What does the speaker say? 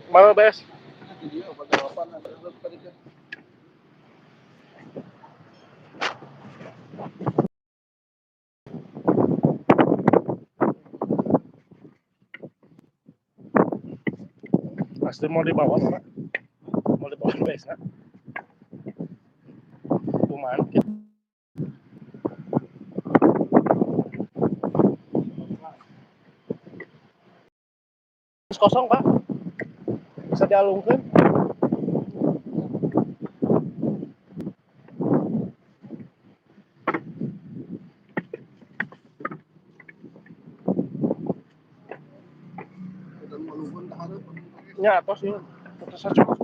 Mana bes? Pasti mau dibawa Pak. Mau dibawa bes nak. Kumahan gitu. Kosong Pak. Bisa dialungkan. Ya, tos yun. Tos